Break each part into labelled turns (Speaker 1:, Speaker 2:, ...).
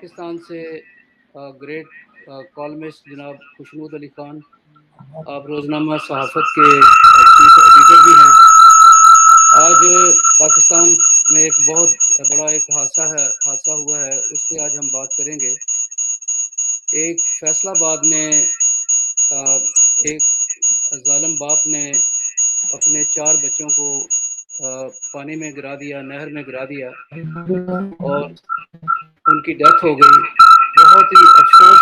Speaker 1: پاکستان سے great columnist جناب خوشنود علی خان، آپ روزنامہ صحافت کے چیف ایڈیٹر بھی ہیں۔ آج پاکستان میں ایک بہت بڑا ایک حادثہ ہوا ہے، اس پہ آج ہم بات کریں گے۔ ایک فیصل آباد میں ایک ظالم باپ نے اپنے 4 بچوں کو پانی میں گرا دیا، نہر میں گرا دیا اور ان کی ڈیتھ ہو گئی۔ بہت ہی افسوس،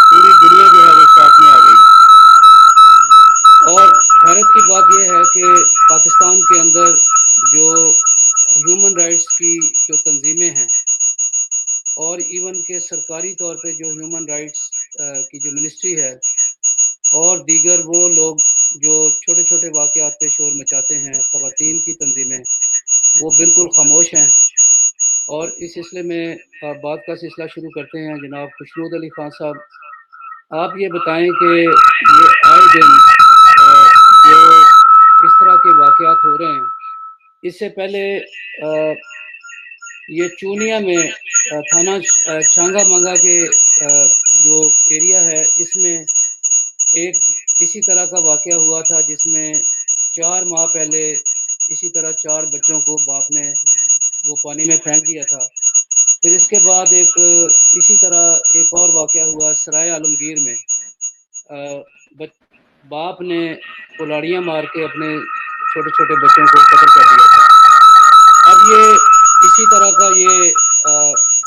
Speaker 1: پوری دنیا جو ہے وہ ساتھ میں آ گئی۔ اور حیرت کی بات یہ ہے کہ پاکستان کے اندر جو ہیومن رائٹس کی جو تنظیمیں ہیں اور ایون کہ سرکاری طور پہ جو ہیومن رائٹس کی جو منسٹری ہے اور دیگر وہ لوگ جو چھوٹے چھوٹے واقعات پہ شور مچاتے ہیں، خواتین کی تنظیمیں، وہ بالکل خاموش ہیں۔ اور اس سلسلے میں بات کا سلسلہ شروع کرتے ہیں۔ جناب خوشنود علی خان صاحب، آپ یہ بتائیں کہ یہ آئے دن جو اس طرح کے واقعات ہو رہے ہیں، اس سے پہلے یہ چونیا میں تھانہ چھانگا مانگا کے جو ایریا ہے، اس میں ایک اسی طرح کا واقعہ ہوا تھا، جس میں 4 ماہ پہلے اسی طرح 4 بچوں کو باپ نے وہ پانی میں پھینک دیا تھا۔ پھر اس کے بعد ایک اسی طرح ایک اور واقعہ ہوا سرائے عالمگیر میں، باپ نے کلاڑیاں مار کے اپنے چھوٹے چھوٹے بچوں کو قتل کر دیا تھا۔ اب یہ اسی طرح کا یہ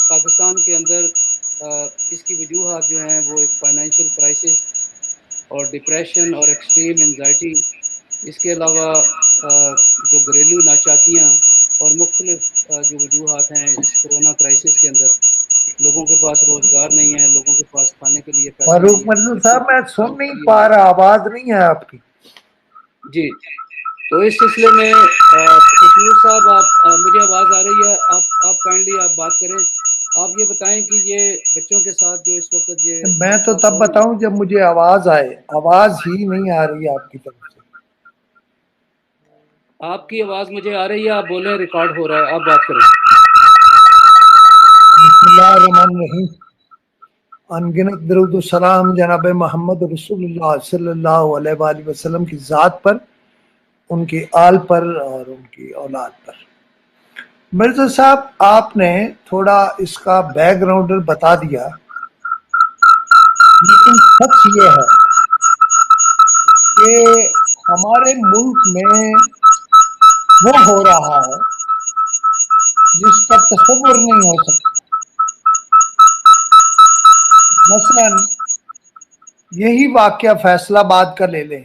Speaker 1: پاکستان کے اندر اس کی وجوہات جو ہیں وہ ایک فائنینشیل کرائسس اور ڈپریشن اور ایکسٹریم انزائٹی، اس کے علاوہ جو گھریلو ناچاکیاں اور مختلف جو وجوہات ہیں اس کورونا کرائسس کے اندر۔ لوگوں کے پاس روزگار نہیں ہے، لوگوں کے پاس کھانے کے لیے پیسے
Speaker 2: فاروق
Speaker 1: نہیں
Speaker 2: مرزا
Speaker 1: ہے،
Speaker 2: صاحب میں سن نہیں پا رہا، آواز نہیں ہے آپ کی۔
Speaker 1: جی، تو اس سلسلے میں خوشنود صاحب، آپ مجھے آواز آ رہی ہے، آپ کائنڈلی آپ بات کریں۔ آپ یہ بتائیں کہ یہ بچوں کے ساتھ جو اس وقت یہ
Speaker 2: میں تو
Speaker 1: حادثات
Speaker 2: تب
Speaker 1: ہو رہے ہیں،
Speaker 2: بتاؤں جب مجھے آواز آئے، آواز ہی نہیں آ رہی آپ کی طرف سے۔
Speaker 1: آپ کی آواز مجھے آ رہی ہے، آپ بولیں، ریکارڈ ہو رہا ہے، آپ بات کریں۔
Speaker 2: بسم اللہ الرحمن الرحیم۔ انگنت درود و سلام جناب محمد رسول اللہ صلی اللہ علیہ وآلہ وسلم کی ذات پر، ان کی آل پر اور ان کی اولاد پر۔ مرزا صاحب، آپ نے تھوڑا اس کا بیک گراؤنڈر بتا دیا، لیکن سچ یہ ہے کہ ہمارے ملک میں وہ ہو رہا ہے جس کا تصور نہیں ہو سکتا۔ مثلا یہی واقعہ فیصل آباد کا لے لیں،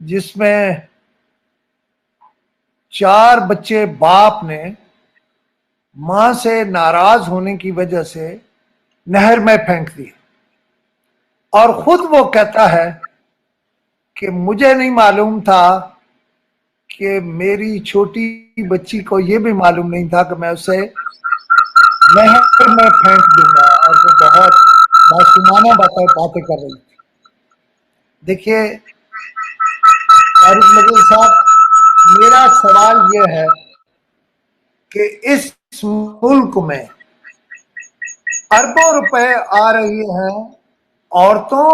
Speaker 2: جس میں 4 بچے باپ نے ماں سے ناراض ہونے کی وجہ سے نہر میں پھینک دیے، اور خود وہ کہتا ہے کہ مجھے نہیں معلوم تھا کہ میری چھوٹی بچی کو یہ بھی معلوم نہیں تھا کہ میں اسے نہر میں پھینک دوں گا، اور وہ بہت معصومانہ باتیں کر رہی تھی۔ دیکھیے فاروق مرزا صاحب، میرا سوال یہ ہے کہ اس ملک میں اربوں روپے آ رہی ہیں عورتوں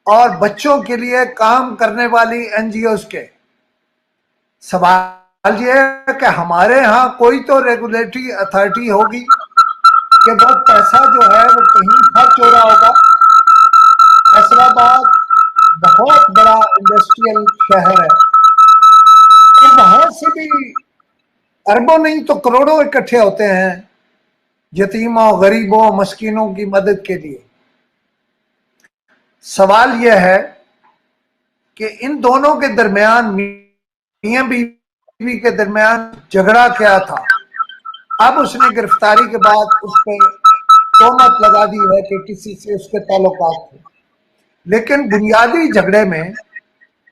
Speaker 2: اور بچوں کے لیے کام کرنے والی این جی اوز کے۔ سوال یہ ہے کہ ہمارے ہاں کوئی تو ریگولیٹری اتھارٹی ہوگی کہ وہ پیسہ جو ہے وہ کہیں خرچ ہو رہا ہوگا۔ فیصل آباد بہت بڑا انڈسٹریل شہر ہے، اور وہاں سے بھی اربوں نہیں تو کروڑوں اکٹھے ہوتے ہیں یتیموں، غریبوں، مسکینوں کی مدد کے لیے۔ سوال یہ ہے کہ ان دونوں کے درمیان، میاں بیوی کے درمیان جھگڑا کیا تھا؟ اب اس نے گرفتاری کے بعد اس پہ تہمت لگا دی ہے کہ کسی سے اس کے تعلقات تھے، لیکن بنیادی جھگڑے میں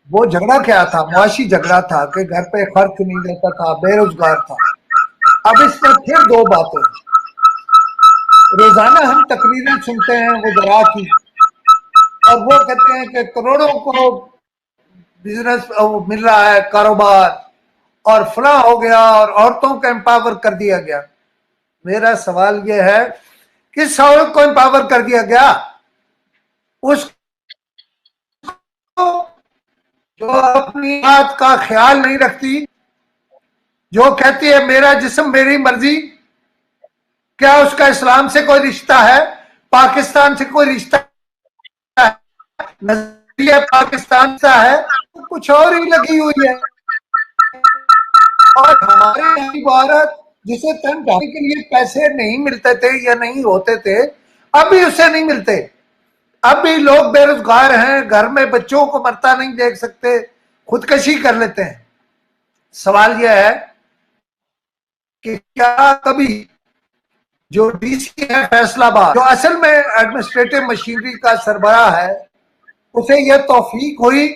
Speaker 2: وہ جھگڑا کیا تھا؟ معاشی جھگڑا تھا کہ گھر پہ خرچ نہیں دیتا تھا، بے روزگار تھا۔ اب اس میں پھر 2 باتیں، روزانہ ہم تقریریں سنتے ہیں وزراء کی، اور وہ کہتے ہیں کہ کروڑوں کو بزنس مل رہا ہے، کاروبار، اور فلاں ہو گیا، اور عورتوں کو امپاور کر دیا گیا۔ میرا سوال یہ ہے کہ سعود کو امپاور کر دیا گیا, اس کو جو اپنی بات کا خیال نہیں رکھتی, جو کہتی ہے میرا جسم میری مرضی, کیا اس کا اسلام سے کوئی رشتہ ہے؟ پاکستان سے کوئی رشتہ ہے؟ نظریہ پاکستان کا ہے, کچھ اور ہی لگی ہوئی ہے. اور ہمارے یہاں عبارت جسے تن ڈھانے کے لیے پیسے نہیں ملتے تھے یا نہیں ہوتے تھے, اب بھی اسے نہیں ملتے. اب بھی لوگ بے روزگار ہیں, گھر میں بچوں کو مرتا نہیں دیکھ سکتے, خودکشی کر لیتے ہیں. سوال یہ ہے کہ کیا کبھی جو ڈی سی ہے فیصل آباد, جو اصل میں ایڈمنسٹریٹو مشینری کا سربراہ ہے, اسے یہ توفیق ہوئی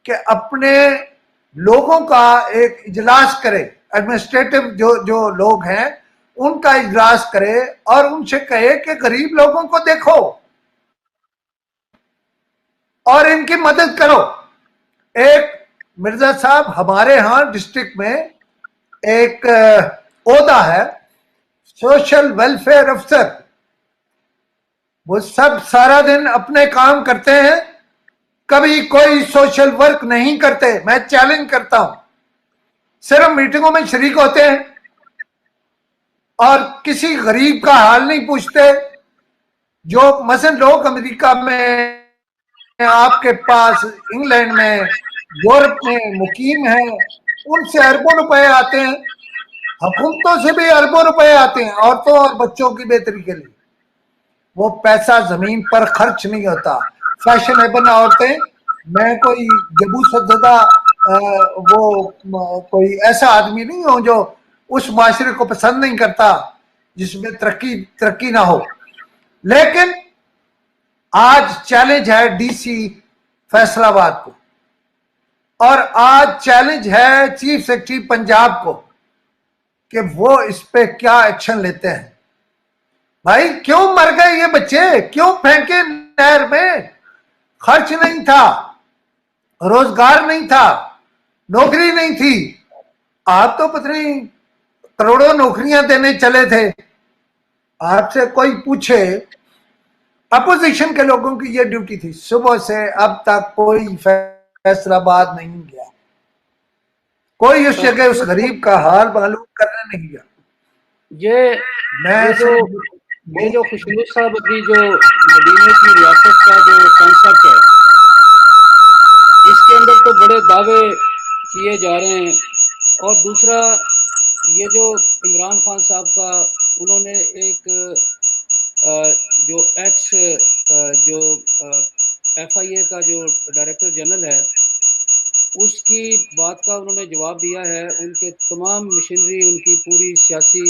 Speaker 2: کہ اپنے لوگوں کا ایک اجلاس کرے, ایڈمنسٹریٹو جو لوگ ہیں ان کا اجلاس کرے اور ان سے کہے کہ غریب لوگوں کو دیکھو اور ان کی مدد کرو. ایک مرزا صاحب ہمارے ہاں ڈسٹرکٹ میں ایک عہدہ ہے سوشل ویلفیئر افسر, وہ سب سارا دن اپنے کام کرتے ہیں, کبھی کوئی سوشل ورک نہیں کرتے. میں چیلنج کرتا ہوں, صرف میٹنگوں میں شریک ہوتے ہیں اور کسی غریب کا حال نہیں پوچھتے. جو مثلا لوگ امریکہ میں, آپ کے پاس انگلینڈ میں, یورپ میں مقیم ہیں, ان سے اربوں روپے آتے ہیں, حکومتوں سے بھی اربوں روپے آتے ہیں عورتوں اور بچوں کی بہتری کے لیے. وہ پیسہ زمین پر خرچ نہیں ہوتا. فیشنیبل عورتیں, میں کوئی جبو سددہ وہ کوئی ایسا آدمی نہیں ہوں جو اس معاشرے کو پسند نہیں کرتا جس میں ترقی نہ ہو, لیکن آج چیلنج ہے ڈی سی فیصل آباد کو, اور آج چیلنج ہے چیف سیکرٹری پنجاب کو کہ وہ اس پہ کیا ایکشن لیتے ہیں. بھائی کیوں مر گئے یہ بچے, کیوں پھینکے نہر میں؟ خرچ نہیں تھا, روزگار نہیں تھا, نوکری نہیں تھی. آپ تو پتہ نہیں کروڑوں نوکریاں دینے چلے تھے. آپ سے کوئی پوچھے, اپوزیشن کے لوگوں کی یہ ڈیوٹی تھی, صبح سے اب تک کوئی فیصل آباد نہیں گیا, کوئی اس جگہ اس غریب کا حال معلوم کرنے نہیں گیا.
Speaker 1: یہ جو خوشنود صاحب ابھی جو مدینے کی ریاست کا جو کانسیپٹ ہے, اس کے اندر تو بڑے دعوے کیے جا رہے ہیں. اور دوسرا یہ جو عمران خان صاحب کا, انہوں نے ایک جو ایکس جو ایف آئی اے کا جو ڈائریکٹر جنرل ہے, اس کی بات کا انہوں نے جواب دیا ہے. ان کے تمام مشینری, ان کی پوری سیاسی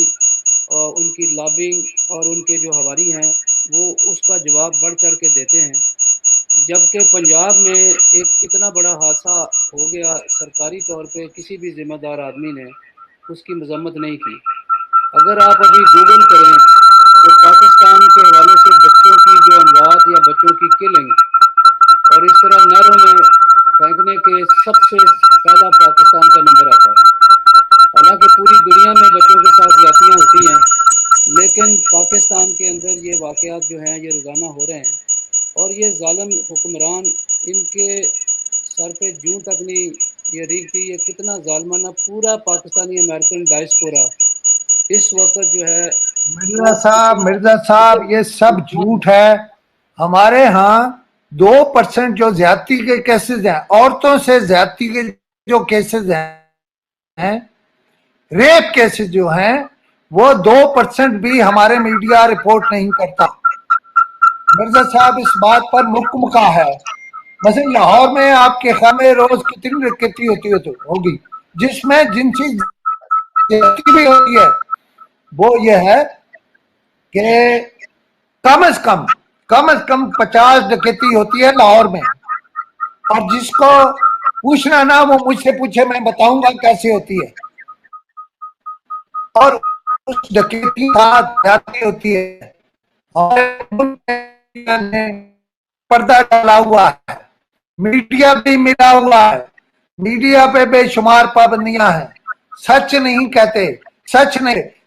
Speaker 1: اور ان کی لابنگ اور ان کے جو ہواری ہیں, وہ اس کا جواب بڑھ چڑھ کے دیتے ہیں. جبکہ پنجاب میں ایک اتنا بڑا حادثہ ہو گیا, سرکاری طور پہ کسی بھی ذمہ دار آدمی نے اس کی مذمت نہیں کی. اگر آپ ابھی گوگل کریں تو پاکستان کے حوالے سے بچوں کی جو اموات یا بچوں کی کلنگ اور اس طرح نہروں میں پھینکنے کے سب سے پہلا پاکستان کا نمبر آتا ہے. حالانکہ پوری دنیا میں بچوں کے ساتھ زیادتیاں ہوتی ہیں, لیکن پاکستان کے اندر یہ واقعات جو ہیں یہ روزانہ ہو رہے ہیں. اور یہ ظالم حکمران, ان کے سر پہ جوں تک نہیں یہ ریگتی. یہ کتنا ظالمانہ پورا پاکستانی امریکن ڈائسپورا اس وقت جو ہے
Speaker 2: مرزا صاحب یہ سب جھوٹ ہے. ہمارے ہاں 2% جو زیادتی کے کیسز ہیں, عورتوں سے زیادتی کے جو کیسز ہیں, ریپ کیسز جو ہیں, وہ 2% بھی ہمارے میڈیا رپورٹ نہیں کرتا. مرزا صاحب اس بات پر مکمکا ہے. مثلا لاہور میں آپ کے خیال میں روز کتنی رکتی ہوگی جس میں جنسی زیادتی بھی ہوتی ہے؟ وہ یہ ہے کہ کم از کم 50 ڈکیتی ہوتی ہے لاہور میں, اور جس کو پوچھنا نا وہ مجھ سے پوچھے, میں بتاؤں گا کیسے ہوتی ہے. اور اس ڈکیتی جاتی ہوتی ہے, پردہ ڈالا ہوا ہے, میڈیا بھی ملا ہوا ہے, میڈیا پہ بے شمار پابندیاں ہیں, سچ نہیں کہتے.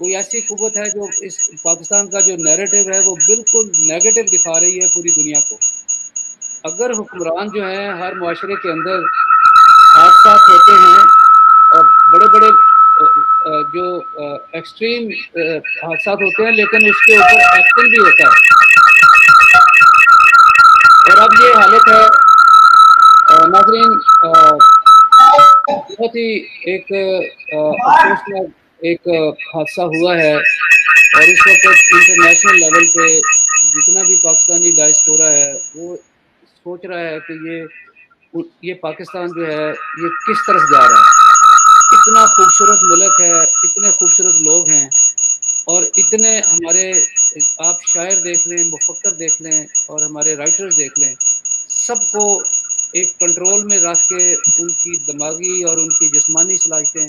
Speaker 1: کوئی ایسی قوت ہے جو اس پاکستان کا جو نیریٹو ہے وہ بالکل نیگیٹو دکھا رہی ہے پوری دنیا کو. اگر حکمران جو ہیں ہر معاشرے کے اندر حادثات ہوتے ہیں اور بڑے بڑے جو ایکسٹریم حادثات ہوتے ہیں لیکن اس کے اوپر ایکشن بھی ہوتا ہے. اور اب یہ حالت ہے ناظرین، بہت ہی ایک افسوسناک ایک حادثہ ہوا ہے اور اس وقت انٹرنیشنل لیول پہ جتنا بھی پاکستانی ڈائسپورا ہے وہ سوچ رہا ہے کہ یہ پاکستان جو ہے یہ کس طرف جا رہا ہے. اتنا خوبصورت ملک ہے، اتنے خوبصورت لوگ ہیں اور اتنے ہمارے، آپ شاعر دیکھ لیں، مفکر دیکھ لیں اور ہمارے رائٹرز دیکھ لیں، سب کو ایک کنٹرول میں رکھ کے ان کی دماغی اور ان کی جسمانی صلاحیتیں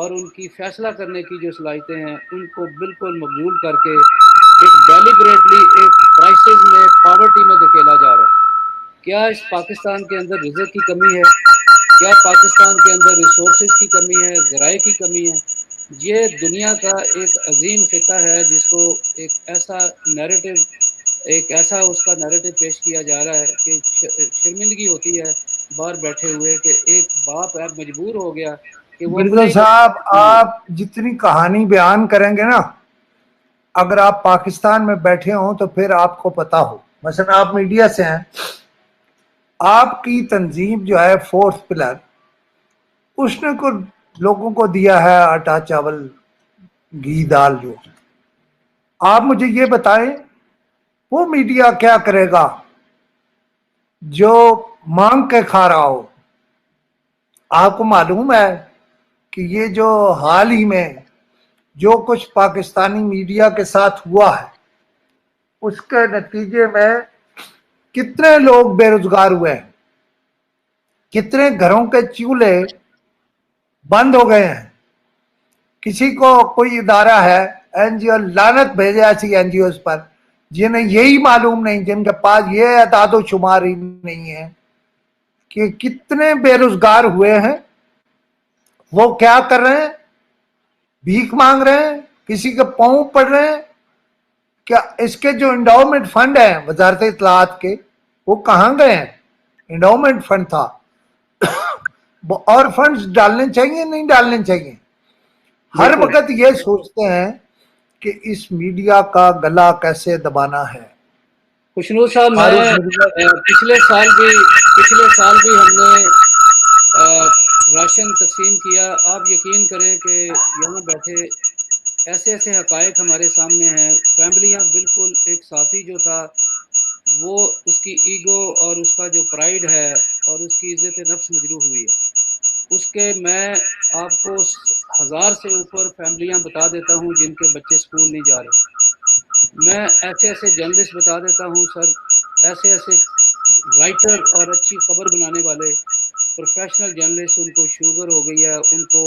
Speaker 1: اور ان کی فیصلہ کرنے کی جو صلاحیتیں ہیں ان کو بالکل مبذول کر کے ایک ڈیلیبریٹلی ایک کرائسس میں، پاورٹی میں دھکیلا جا رہا ہے. کیا اس پاکستان کے اندر رزق کی کمی ہے؟ کیا پاکستان کے اندر ریسورسز کی کمی ہے، ذرائع کی کمی ہے؟ یہ دنیا کا ایک عظیم خطہ ہے جس کو ایک ایسا نیریٹو، ایک ایسا اس کا نیریٹو پیش کیا جا رہا ہے کہ شرمندگی ہوتی ہے باہر بیٹھے ہوئے کہ ایک باپ اب مجبور ہو گیا کہ وہ
Speaker 2: مرزا
Speaker 1: اپنے ہی
Speaker 2: صاحب،
Speaker 1: بچے.
Speaker 2: آپ جتنی کہانی بیان کریں گے نا، اگر آپ پاکستان میں بیٹھے ہوں تو پھر آپ کو پتا ہو. مثلا آپ میڈیا سے ہیں، آپ کی تنظیم جو ہے فورتھ پلر، اس نے کچھ لوگوں کو دیا ہے آٹا چاول گھی دال. جو آپ مجھے یہ بتائیں وہ میڈیا کیا کرے گا جو مانگ کے کھا رہا ہو؟ آپ کو معلوم ہے کہ یہ جو حال ہی میں جو کچھ پاکستانی میڈیا کے ساتھ ہوا ہے اس کے نتیجے میں کتنے لوگ بے روزگار ہوئے ہیں، کتنے گھروں کے چولہے بند ہو گئے ہیں. کسی کو کوئی ادارہ ہے این جی او، لعنت بھیجے ایسی این جی اوز پر جنہیں یہی معلوم نہیں، جن کے پاس یہ اعداد و شمار ہی نہیں ہے کہ کتنے بے روزگار ہوئے ہیں. وہ کیا کر رہے ہیں؟ بھیک مانگ رہے ہیں، کسی کے پاؤں پڑ رہے ہیں. کیا اس کے جو انڈاؤمنٹ فنڈ ہیں وزارت اطلاعات کے، وہ کہاں گئے ہیں؟ انڈاؤمنٹ فنڈ تھا، اور فنڈز ڈالنے چاہیے نہیں ڈالنے چاہیے؟ ہر
Speaker 1: بالکل
Speaker 2: وقت یہ سوچتے ہیں کہ اس میڈیا کا گلا کیسے دبانا ہے.
Speaker 1: خوشنود صاحب،
Speaker 2: فاروق
Speaker 1: میں
Speaker 2: مرزا،
Speaker 1: پچھلے سال بھی ہم نے راشن تقسیم کیا. آپ یقین کریں کہ یہاں بیٹھے ایسے ایسے حقائق ہمارے سامنے ہیں. فیملیاں بالکل، ایک صحافی جو تھا وہ اس کی ایگو اور اس کا جو پرائیڈ ہے اور اس کی عزت نفس مجروح ہوئی ہے. اس کے میں آپ کو 1000 سے اوپر فیملیاں بتا دیتا ہوں جن کے بچے اسکول نہیں جا رہے. میں ایسے ایسے جرنلسٹ بتا دیتا ہوں سر، ایسے ایسے رائٹر اور اچھی خبر بنانے والے پروفیشنل جرنلسٹ، ان کو شوگر ہو گئی ہے، ان کو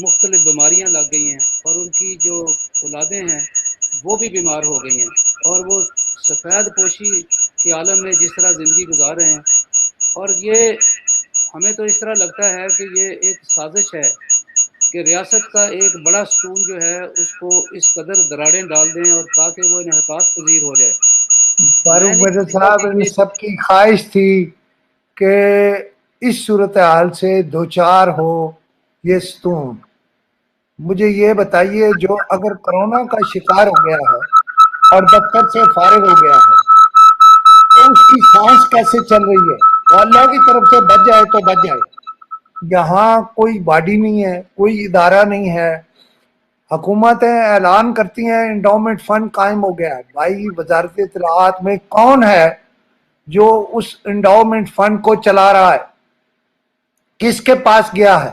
Speaker 1: مختلف بیماریاں لگ گئی ہیں اور ان کی جو اولادیں ہیں وہ بھی بیمار ہو گئی ہیں اور وہ سفید پوشی کے عالم میں جس طرح زندگی گزار رہے ہیں. اور یہ ہمیں تو اس طرح لگتا ہے کہ یہ ایک سازش ہے کہ ریاست کا ایک بڑا ستون جو ہے اس کو اس قدر دراڑیں ڈال دیں اور تاکہ وہ انحطاط پذیر ہو جائے. میں
Speaker 2: فاروق
Speaker 1: نہیں
Speaker 2: مرزا
Speaker 1: سمجھتا
Speaker 2: صاحب،
Speaker 1: کہ
Speaker 2: ان
Speaker 1: یہ
Speaker 2: سب کی خواہش تھی کہ اس صورتحال سے دوچار ہو یہ ستون. مجھے یہ بتائیے، جو اگر کرونا کا شکار ہو گیا ہے اور دفتر سے فارغ ہو گیا ہے تو اس کی سانس کیسے چل رہی ہے؟ وہ اللہ کی طرف سے بچ جائے تو بچ جائے. یہاں کوئی باڈی نہیں ہے، کوئی ادارہ نہیں ہے. حکومتیں اعلان کرتی ہیں انڈاؤمنٹ فنڈ قائم ہو گیا ہے. بھائی، وزارت اطلاعات میں کون ہے جو اس انڈاؤمنٹ فنڈ کو چلا رہا ہے؟ کس کے پاس گیا ہے؟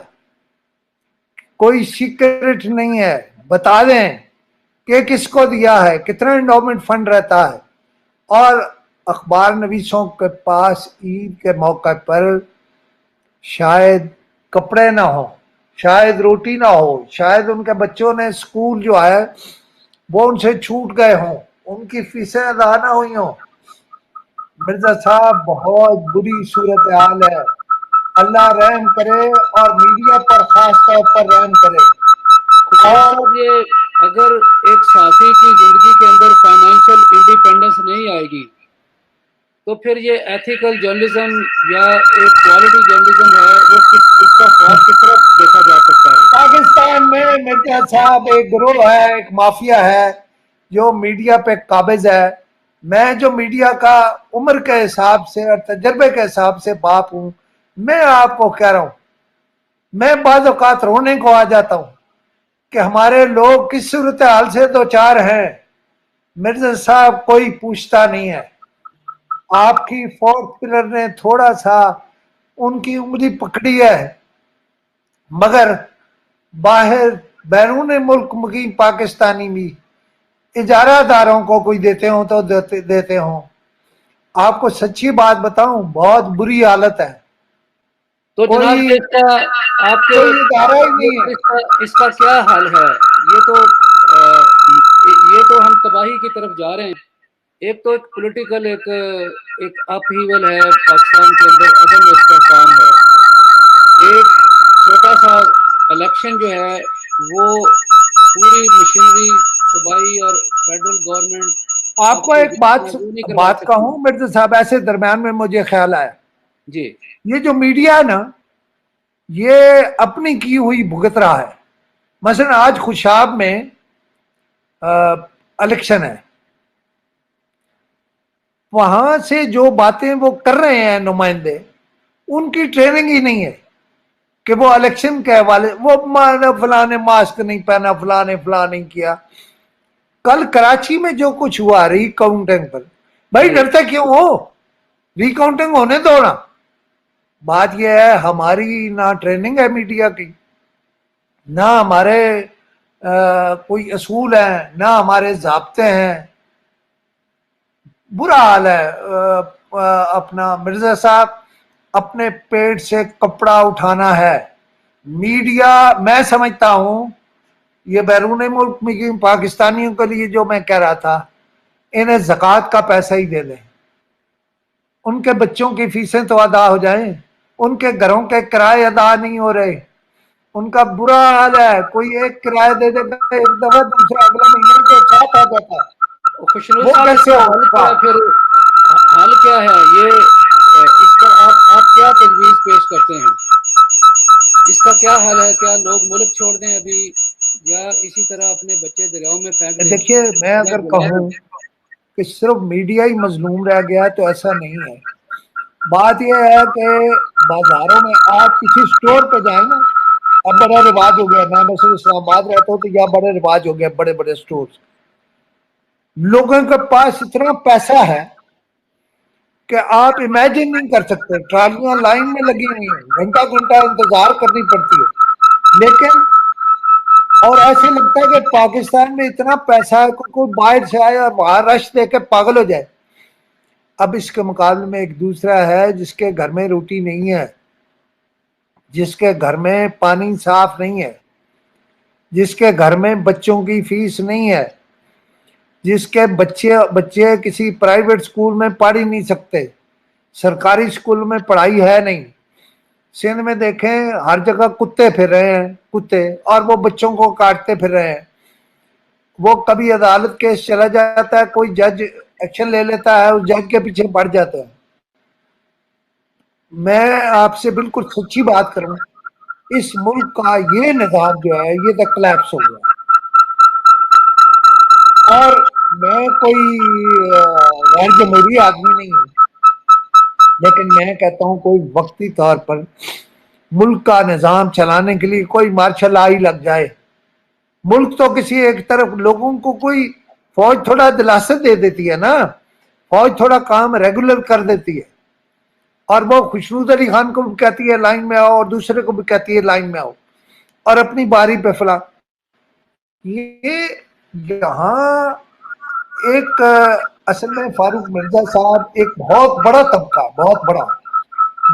Speaker 2: کوئی سیکرٹ نہیں ہے. بتا دیں کہ کس کو دیا ہے، کتنا انڈاؤمنٹ فنڈ رہتا ہے. اور اخبار نویسوں کے پاس عید کے موقع پر شاید کپڑے نہ ہوں، شاید روٹی نہ ہو، شاید ان کے بچوں نے اسکول جو ہے وہ ان سے چھوٹ گئے ہوں، ان کی فیسیں ادا نہ ہوئی ہوں. مرزا صاحب، بہت بری صورتحال ہے. اللہ رحم کرے اور میڈیا پر خاص طور پر رحم کرے. اور
Speaker 1: یہ اگر ایک صحافی کی زندگی کے اندر فائنینشیل انڈیپینڈنس نہیں آئے گی تو پھر یہ ایتھیکل جرنلزم یا ایک کوالٹی جرنلزم ہے وہ اس کا خواب کس طرح دیکھا جا سکتا ہے؟
Speaker 2: پاکستان میں مرزا صاحب ایک گروہ ہے، ایک مافیا ہے جو میڈیا پہ قابض ہے. میں جو میڈیا کا عمر کے حساب سے اور تجربے کے حساب سے باپ ہوں، میں آپ کو کہہ رہا ہوں، میں بعض اوقات رونے کو آ جاتا ہوں کہ ہمارے لوگ کس صورتحال سے دو چار ہیں. مرزا صاحب کوئی پوچھتا نہیں ہے. آپ کی فورتھ پلر نے تھوڑا سا ان کی انگلی پکڑی ہے، مگر باہر بیرون ملک مقیم پاکستانی بھی اجارہ داروں کو کوئی دیتے ہوں تو دیتے ہوں. آپ کو سچی بات بتاؤں، بہت بری حالت ہے.
Speaker 1: تو جناب
Speaker 2: کوئی
Speaker 1: یہ اس کا آپ کے
Speaker 2: کوئی ادارہ ہی نہیں ہے.
Speaker 1: اس کا کیا حل ہے؟ یہ تو ہم تباہی کی طرف جا رہے ہیں. ایک تو ایک پولیٹیکل ایک اپ ہیول ہے پاکستان کے اندر، عدم استحکام ہے. ایک چھوٹا سا الیکشن جو ہے وہ پوری مشینری صوبائی اور فیڈرل گورنمنٹ
Speaker 2: آپ کو ایک
Speaker 1: نہیں کروا
Speaker 2: بات
Speaker 1: سکتی.
Speaker 2: کہوں مرزا صاحب، ایسے درمیان میں مجھے خیال آیا،
Speaker 1: جی
Speaker 2: یہ جو میڈیا ہے نا، یہ اپنی کی ہوئی بھگت رہا ہے. مثلا آج خوشاب میں الیکشن ہے، وہاں سے جو باتیں وہ کر رہے ہیں نمائندے، ان کی ٹریننگ ہی نہیں ہے کہ وہ الیکشن کے حوالے، وہ فلاں نے ماسک نہیں پہنا، فلاں نے فلاں نہیں کیا. کل کراچی میں جو کچھ ہوا ری کاؤنٹنگ پر، بھائی ڈرتے کیوں ہو؟ ری کاؤنٹنگ ہونے دو نا. بات یہ ہے ہماری نہ ٹریننگ ہے میڈیا کی، نہ ہمارے کوئی اصول ہیں، نہ ہمارے ضابطے ہیں. برا حال ہے. اپنا مرزا صاحب، اپنے پیٹ سے کپڑا اٹھانا ہے. میڈیا میں سمجھتا ہوں یہ بیرون ملک میں پاکستانیوں کے لیے جو میں کہہ رہا تھا، انہیں زکوٰۃ کا پیسہ ہی دے دیں، ان کے بچوں کی فیسیں تو ادا ہو جائیں. ان کے گھروں کے کرائے ادا نہیں ہو رہے، ان کا برا حال ہے. کوئی ایک کرایہ دے دے گا ایک دفعہ، دوسرا اگلا مہینہ کے ساتھ آ جاتا ہے.
Speaker 1: خوشنود
Speaker 2: وہ
Speaker 1: صاحب اس
Speaker 2: کیسے
Speaker 1: کا حل
Speaker 2: ہوگا؟
Speaker 1: کیا پھر؟ حل کیا ہے یہ؟ اس کا آپ کیا تجویز پیش کرتے ہیں؟ اس کا کیا حل ہے؟ کیا لوگ ملک چھوڑ دیں ابھی، یا اسی طرح اپنے بچے دریاؤں میں پھینک دیں؟
Speaker 2: دیکھیے، میں اگر کہوں کہ صرف میڈیا ہی مظلوم رہ گیا تو ایسا نہیں ہے. بات یہ ہے کہ بازاروں میں آپ کسی سٹور پہ جائیں نا، اب بڑا رواج ہو گیا. میں مثلا اسلام آباد رہتا ہوں تو یہاں بڑا رواج ہو گیا، بڑے بڑے سٹور. لوگوں کے پاس اتنا پیسہ ہے کہ آپ امیجن نہیں کر سکتے. ٹرالیاں لائن میں لگی ہوئی ہیں، گھنٹہ گھنٹہ انتظار کرنی پڑتی ہے. لیکن اور ایسے لگتا ہے کہ پاکستان میں اتنا پیسہ ہے کہ کوئی باہر سے آئے اور وہاں رش دے کے پاگل ہو جائے. اب اس کے مقابلے میں ایک دوسرا ہے جس کے گھر میں روٹی نہیں ہے، جس کے گھر میں پانی صاف نہیں ہے، جس کے گھر میں بچوں کی فیس نہیں ہے، جس کے بچے کسی پرائیویٹ سکول میں پڑھ ہی نہیں سکتے، سرکاری سکول میں پڑھائی ہے نہیں. سندھ میں دیکھیں ہر جگہ کتے پھر رہے ہیں، کتے، اور وہ بچوں کو کاٹتے پھر رہے ہیں. وہ کبھی عدالت کیس چلا جاتا ہے، کوئی جج ایکشن لے لیتا ہے، اس جج کے پیچھے پڑ جاتا ہے. میں آپ سے بالکل سچی بات کروں، اس ملک کا یہ نظام جو ہے یہ تو کلیپس ہو گیا. اور میں کوئی غیر جمہوری آدمی نہیں ہوں، لیکن میں کہتا ہوں کوئی وقتی طور پر ملک کا نظام چلانے کے لیے کوئی مارشل آئی لگ جائے. ملک تو کسی ایک طرف، لوگوں کو کوئی فوج تھوڑا دلاست دے دیتی ہے نا، فوج تھوڑا کام ریگولر کر دیتی ہے. اور وہ خوشنود علی خان کو بھی کہتی ہے لائن میں آؤ، اور دوسرے کو بھی کہتی ہے لائن میں آؤ، اور اپنی باری پہ فلاں. یہ یہاں ایک اصل میں فاروق مرزا صاحب ایک بہت بڑا طبقہ، بہت بڑا،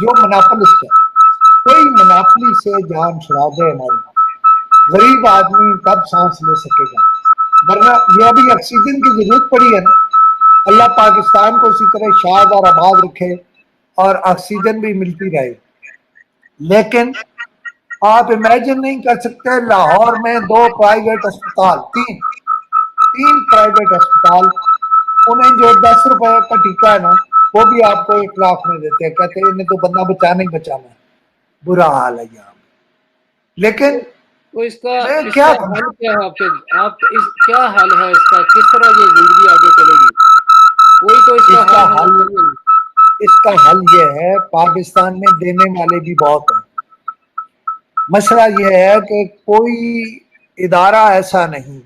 Speaker 2: جو مناپلسٹ ہے. کوئی مناپلی سے جان چھڑا دے ہماری، غریب آدمی تب سانس لے سکے گا. ورنہ یہ ابھی آکسیجن کی ضرورت پڑی ہے نا، اللہ پاکستان کو اسی طرح شاد اور آباد رکھے اور آکسیجن بھی ملتی رہے. لیکن آپ امیجن نہیں کر سکتے، لاہور میں 2 پرائیویٹ اسپتال، تین پرائیویٹ اسپتال، انہیں جو 10 روپے کا ٹیکہ ہے نا وہ بھی آپ کو 1 لاکھ میں دیتے ہیں، کہتے ہیں انہیں تو بندہ بچانا ہی بچانا ہے۔ برا حال ہے یہاں، لیکن
Speaker 1: تو اس کا
Speaker 2: میں
Speaker 1: اس
Speaker 2: کیا
Speaker 1: کا
Speaker 2: کروں؟
Speaker 1: حل کیا ہے آپ اس کیا حل ہے اس کا؟ کس طرح یہ زندگی آگے چلے گی؟ کوئی تو اس کا
Speaker 2: اس کا
Speaker 1: حل ہونا
Speaker 2: حل
Speaker 1: چاہیے نا۔
Speaker 2: اس کا حل یہ ہے، پاکستان میں دینے والے بھی بہت ہیں۔ مسئلہ یہ ہے کہ کوئی ادارہ ایسا نہیں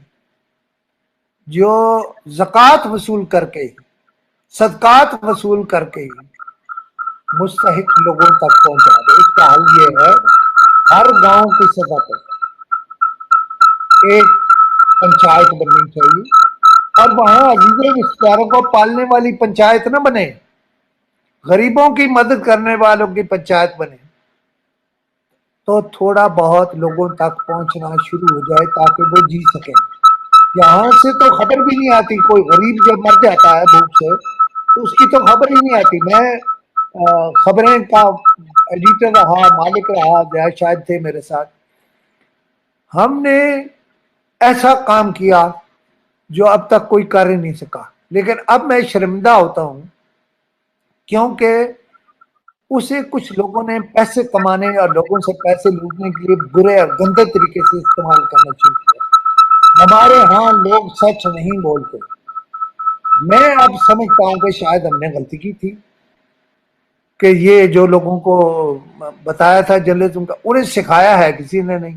Speaker 2: جو زکوٰۃ وصول کر کے، صدقات وصول کر کے مستحق لوگوں تک پہنچا دے۔ اس کا حل یہ ہے، ہر گاؤں کی سطح پر ایک پنچایت بننی چاہیے، اور وہاں عزیز رشتہ داروں کو پالنے والی پنچایت نہ بنے، غریبوں کی مدد کرنے والوں کی پنچایت بنے، تو تھوڑا بہت لوگوں تک پہنچنا شروع ہو جائے تاکہ وہ جی سکیں۔ یہاں سے تو خبر بھی نہیں آتی، کوئی غریب جب مر جاتا ہے بھوک سے تو اس کی تو خبر ہی نہیں آتی۔ میں خبریں کا ایڈیٹر رہا، مالک رہا، زیاد شاہد تھے میرے ساتھ، ہم نے ایسا کام کیا جو اب تک کوئی کر ہی نہیں سکا، لیکن اب میں شرمندہ ہوتا ہوں کیونکہ اسے کچھ لوگوں نے پیسے کمانے اور لوگوں سے پیسے لوٹنے کے لیے برے اور گندے طریقے سے استعمال کرنا شروع کیا۔ ہمارے ہاں لوگ سچ نہیں بولتے۔ میں اب سمجھتا ہوں کہ شاید ہم نے غلطی کی تھی کہ یہ جو لوگوں کو بتایا تھا جرنلزم کا، انہیں سکھایا ہے کسی نے نہیں،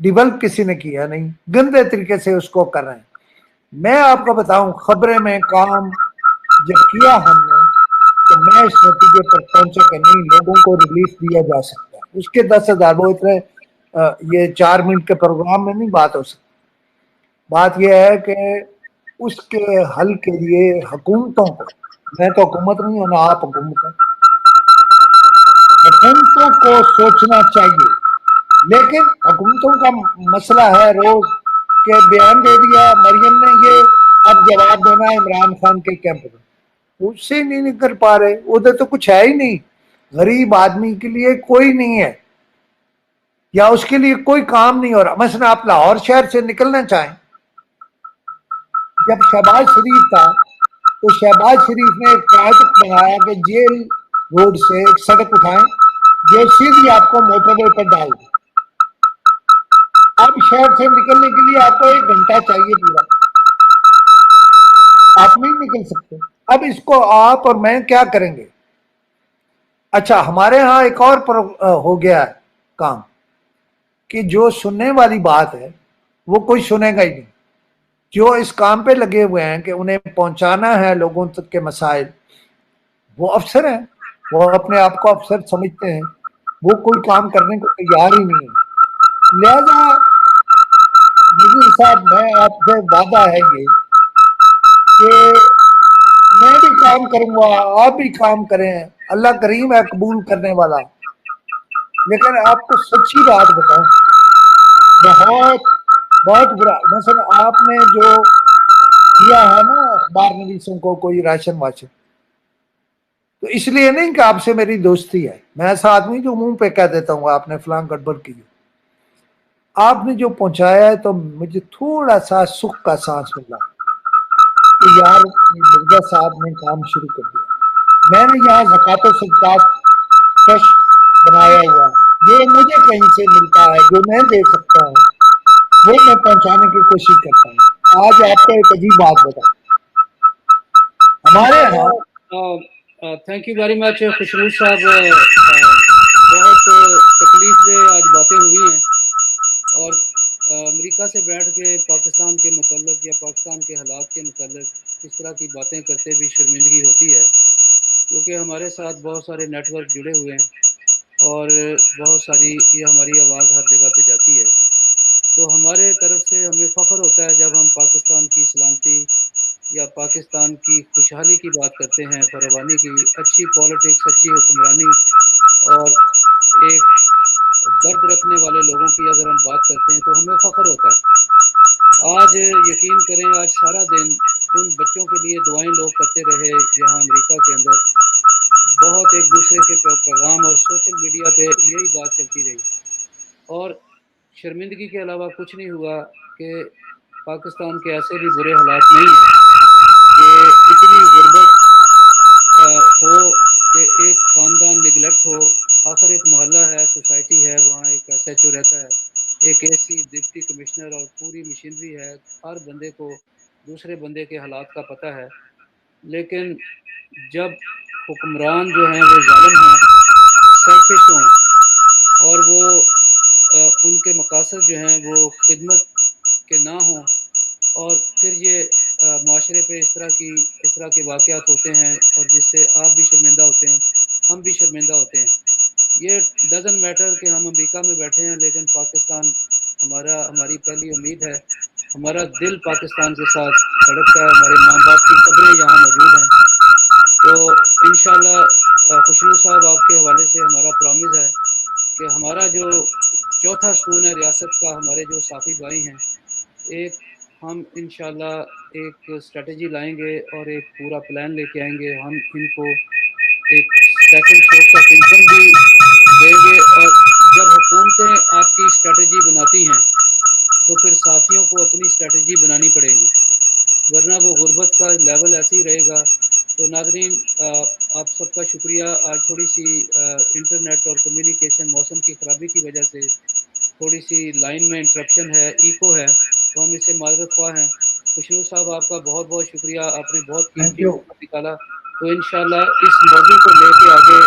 Speaker 2: ڈیولپ کسی نے کیا نہیں، گندے طریقے سے اس کو کر رہے ہیں۔ میں آپ کو بتاؤں، خبریں میں کام جب کیا ہم نے تو میں اس نتیجے پر پہنچا کہ نہیں، لوگوں کو ریلیف دیا جا سکتا ہے۔ اس کے 10,000 وہ اتنے یہ 4 منٹ کے پروگرام میں نہیں بات ہو سکتی۔ بات یہ ہے کہ اس کے حل کے لیے حکومتوں کو، میں تو حکومت نہیں ہوں، نہ آپ حکومت ہیں، حکومتوں کو سوچنا چاہیے۔ لیکن حکومتوں کا مسئلہ ہے روز کہ بیان دے دیا مریم نے، یہ اب جواب دینا ہے عمران خان کے کیمپ میں، اس سے نہیں نکل پا رہے، ادھر تو کچھ ہے ہی نہیں، غریب آدمی کے لیے کوئی نہیں ہے، یا اس کے لیے کوئی کام نہیں ہو رہا۔ مثلا آپ لاہور شہر سے نکلنا چاہیں، جب شہباز شریف تھا تو شہباز شریف نے ایک پروجیکٹ بنایا کہ جیل روڈ سے ایک سڑک اٹھائیں جو سیدھی آپ کو موٹر وے پر ڈال دے۔ اب شہر سے نکلنے کے لیے آپ کو 1 گھنٹہ چاہیے پورا، آپ نہیں نکل سکتے۔ اب اس کو آپ اور میں کیا کریں گے؟ اچھا، ہمارے ہاں ایک اور ہو گیا ہے کام کہ جو سننے والی بات ہے وہ کوئی سنے گا ہی نہیں۔ جو اس کام پہ لگے ہوئے ہیں کہ انہیں پہنچانا ہے لوگوں تک کے مسائل، وہ افسر ہیں، وہ اپنے آپ کو افسر سمجھتے ہیں، وہ کوئی کام کرنے کو تیار ہی نہیں ہے۔ لہذا مجھے صاحب، میں آپ سے وعدہ ہے یہ کہ میں بھی کام کروں گا، آپ بھی کام کریں، اللہ کریم ہے قبول کرنے والا۔ لیکن آپ کو سچی بات بتاؤں، بہت بہت برا، مثلا آپ نے جو دیا ہے نا اخبار نویسوں کو کوئی راشن واشن، تو اس لیے نہیں کہ آپ سے میری دوستی ہے، میں ایسا آدمی جو منہ پہ کہہ دیتا ہوں آپ نے فلاں گڑبڑ کی، آپ نے جو پہنچایا ہے تو مجھے تھوڑا سا سکھ کا سانس ملا کہ یار مرزا صاحب نے کام شروع کر دیا۔ میں نے یہاں زکوٰۃ و صدقات ٹرسٹ بنایا ہوا ہے، جو مجھے کہیں سے ملتا ہے، جو میں دے سکتا ہوں وہ میں پہنچانے کی کوشش کرتا ہوں۔ آج آپ کو ایک عجیب بات بتاؤں، ہمارے ہاں
Speaker 1: thank you very much Khushnood صاحب، بہت تکلیف دہ آج باتیں ہوئی ہیں، اور امریکہ سے بیٹھ کے پاکستان کے متعلق یا پاکستان کے حالات کے متعلق اس طرح کی باتیں کرتے بھی شرمندگی ہوتی ہے، کیونکہ ہمارے ساتھ بہت سارے نیٹ ورک جڑے ہوئے ہیں اور بہت ساری یہ ہماری آواز ہر جگہ پہ جاتی ہے، تو ہمارے طرف سے ہمیں فخر ہوتا ہے جب ہم پاکستان کی سلامتی یا پاکستان کی خوشحالی کی بات کرتے ہیں، فراوانی کی، اچھی پالیٹکس، اچھی حکمرانی اور ایک درد رکھنے والے لوگوں کی اگر ہم بات کرتے ہیں تو ہمیں فخر ہوتا ہے۔ آج یقین کریں، آج سارا دن ان بچوں کے لیے دعائیں لوگ کرتے رہے یہاں امریکہ کے اندر، بہت ایک دوسرے کے پیغام اور سوشل میڈیا پہ یہی بات چلتی رہی، اور شرمندگی کے علاوہ کچھ نہیں ہوا کہ پاکستان کے ایسے بھی برے حالات نہیں ہیں کہ اتنی غربت ہو کہ ایک خاندان نگلیکٹ ہو. آخر ایک محلہ ہے، سوسائٹی ہے، وہاں ایک ایس ایچ او رہتا ہے، ایک اے سی، ڈپٹی کمشنر اور پوری مشینری ہے. ہر بندے کو دوسرے بندے کے حالات کا پتہ ہے. لیکن جب حکمران جو ہیں وہ ظالم ہوں، سیلفش ہوں، اور وہ ان کے مقاصد جو ہیں وہ خدمت کے نہ ہوں، اور پھر یہ معاشرے پہ اس طرح کے واقعات ہوتے ہیں اور جس سے آپ بھی شرمندہ ہوتے ہیں، ہم بھی شرمندہ ہوتے ہیں. یہ ڈزنٹ میٹر کہ ہم امریکہ میں بیٹھے ہیں، لیکن پاکستان ہماری پہلی امید ہے. ہمارا دل پاکستان کے ساتھ دھڑکتا ہے، ہمارے ماں باپ کی قبریں یہاں موجود ہیں. تو انشاءاللہ خوشنو صاحب آپ کے حوالے سے ہمارا پرامز ہے کہ ہمارا جو چوتھا ستون ہے ریاست کا، ہمارے جو صافی بھائی ہیں، ایک ہم انشاءاللہ ایک اسٹریٹجی لائیں گے اور ایک پورا پلان لے کے آئیں گے. ہم ان کو ایک سیکنڈ سورس آف انکم بھی دیں گے. اور جب حکومتیں آپ کی اسٹریٹجی بناتی ہیں تو پھر صافیوں کو اپنی اسٹریٹجی بنانی پڑے گی، ورنہ وہ غربت کا لیول ایسے ہی رہے گا. تو ناظرین، آپ سب کا شکریہ. آج تھوڑی سی انٹرنیٹ اور کمیونیکیشن موسم کی خرابی کی وجہ سے تھوڑی سی لائن میں انٹرپشن ہے، ایکو ہے، تو ہم اس سے معذرت خواہ ہیں. خوشنو صاحب آپ کا بہت بہت شکریہ، آپ نے بہت
Speaker 2: تھینک
Speaker 1: قیمتی
Speaker 2: یو.
Speaker 1: وقت نکالا. تو انشاءاللہ اس موضوع کو لے کے آگے